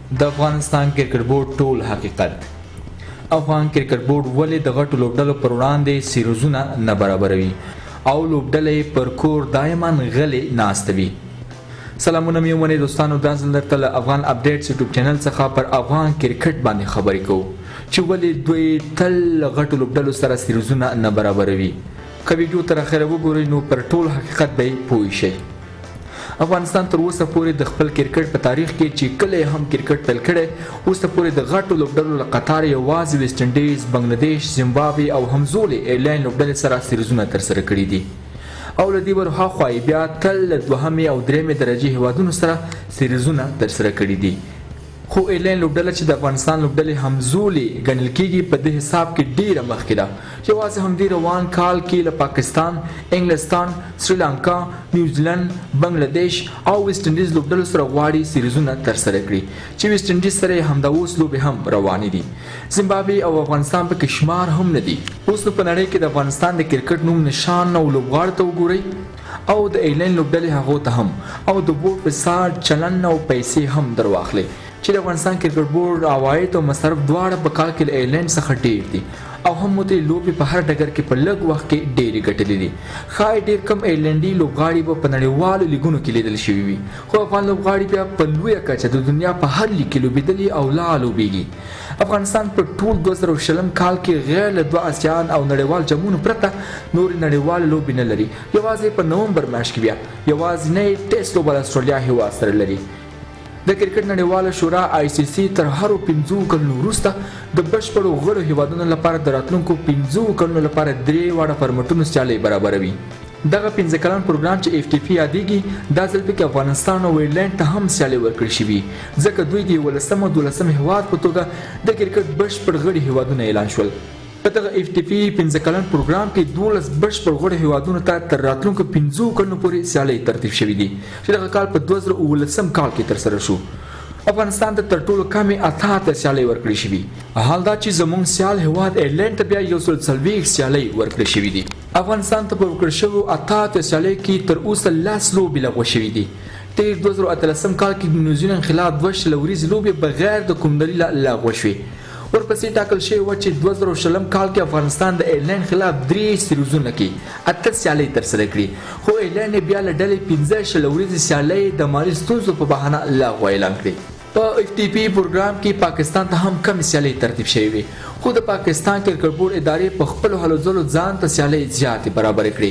د افغانستان کریکټ بورډ ټول حقیقت. افغان کریکټ بورډ ولې د غټو لوبډلو پر وړاندې سیریزونه نه برابروي او لوبډلې پر کور دایما غلې ناستوي؟ سلامونه میومنې دوستانو، دا ځل درته له افغان اپډیټس یوټیوب چینل څخه پر افغان کرکټ باندې خبرې کوو چې ولې دوی تل غټو لوبډلو سره سیریزونه نه برابروي. که ویډیو تر اخره وګورئ نو پر ټول حقیقت به پوه شئ. افغانستان تر اوسه پورې د خپل کرکټ په تاریخ کې چې کله هم کرکټ پیل کړی، اوسه پورې د غټو لوبډلو له قطار یوازې ویسټ انډیز، بنگلادیش، زیمبابوې او همزولې ایرلاین لوبډلې سره سیریزونه ترسره کړي دي او له دې ورهاخوا بیا تل له دوهمې او درېیمې درجې هیوادونو سره سیریزونه ترسره کړي دي. خو ایرلاین لوبډله چې د افغانستان لوبډلې همزولې ګڼل کېږي په دې حساب کې ډیره مخکې ده. یوازې همدې روان کال کې له پاکستان، انګلستان، سریلانکا، نیوزیلند، بنگلادیش او ویسټ انډیز لوبډلو سره غواړي سیریزونه ترسره کړي چې ویسټ انډیز سره همدا اوس لوبې هم روانې دي. زیمبابوې او افغانستان پکې شمار هم نه دي. اوس نو په نړۍ کې د افغانستان د کرکټ نوم نشان او لوبغاړو ته وګورئ او د ایرلاین لوبډلې هغو ته هم او د بورډ په ساټ چلن او پیسې هم در واخلئ چې د افغانستان کرکټ بورډ عواید او مصرف دواړه په کال کې له ایرلاین څخه ډیر دي او هم مو لوبې په هر ډګر کې په لږ وخت کې ډېرې ګټلې دي. ښایي ډېر کم ایرلینډي لوبغاړي به په نړیوالو لیګونو کې لیدل شوي وي، خو افغان لوبغاړي بیا په لویه کچه د دنیا په هر لیګ کې لوبېدلي او لا لوبېږي. افغانستان په ټول 2020 کال کې غیر له 2 آسیان او نړیوال جامونو پرته نورې نړیوالې لوبې نه لري. یوازې په نومبر میاشت کې بیا یوازینی ټیسټ لوبه د استرالیا هیواد سره لري. د کرکټ نړیواله شورا ICC تر هرو 5 کلونو وروسته د بشپړو غړو هیوادونو لپاره د راتلونکو 5 کلونو لپاره 3 واړه فارمټونو سیالۍ برابروي. دغه 5 کلن پروګرام چې FTP یادېږي، دا ځل پکې افغانستان او ایرلینډ ته هم سیالۍ ورکړل شوي ځکه دوی د 11 او 12 هیواد په توګه د کرکټ بشپړ غړي هیوادونه اعلان شول. په دغه FTP 5 کلن پروګرام کې 12 بشپړ غړي هیوادونو ته تر راتلونکو 5 کلونو پورې سیالۍ ترتیب شوي دي چې دغه کال په 2019 کال کې ترسره شو. افغانستان ته تر ټولو کمې 88 سیالۍ ورکړل شوي. حال دا چې زموږ سیال هیواد ایرلینډ ته بیا 140 سیالۍ ورکړل شوي دي. افغانستان ته په ورکړل شویو 88 سیالۍ کې تر اوسه 10 لوبې لغوه شوي دي. تیر 2013 کال کې د نیوزیلند خلاف 2 شلوریزې لوبې بغیر د کوم دلیله لغوه شوې. ورپسې ټاکل شوی و چې 2020 کال کې افغانستان د ایرلینډ خلاف 3 سیریزونه کې 8 سیالۍ ترسره کړي، خو ایرلینډ بیا له ډلې 15 شلوریزې سیالۍ د مالي ستونزو په بهانه لغوه اعلان کړې. په FTP پروګرام کې پاکستان ته هم کم سیالۍ ترتیب شوې وي، خو د پاکستان کرکټ بورډ ادارې په خپلو هلو ځلو ځان ته سیالۍ زیاتې برابرې کړې.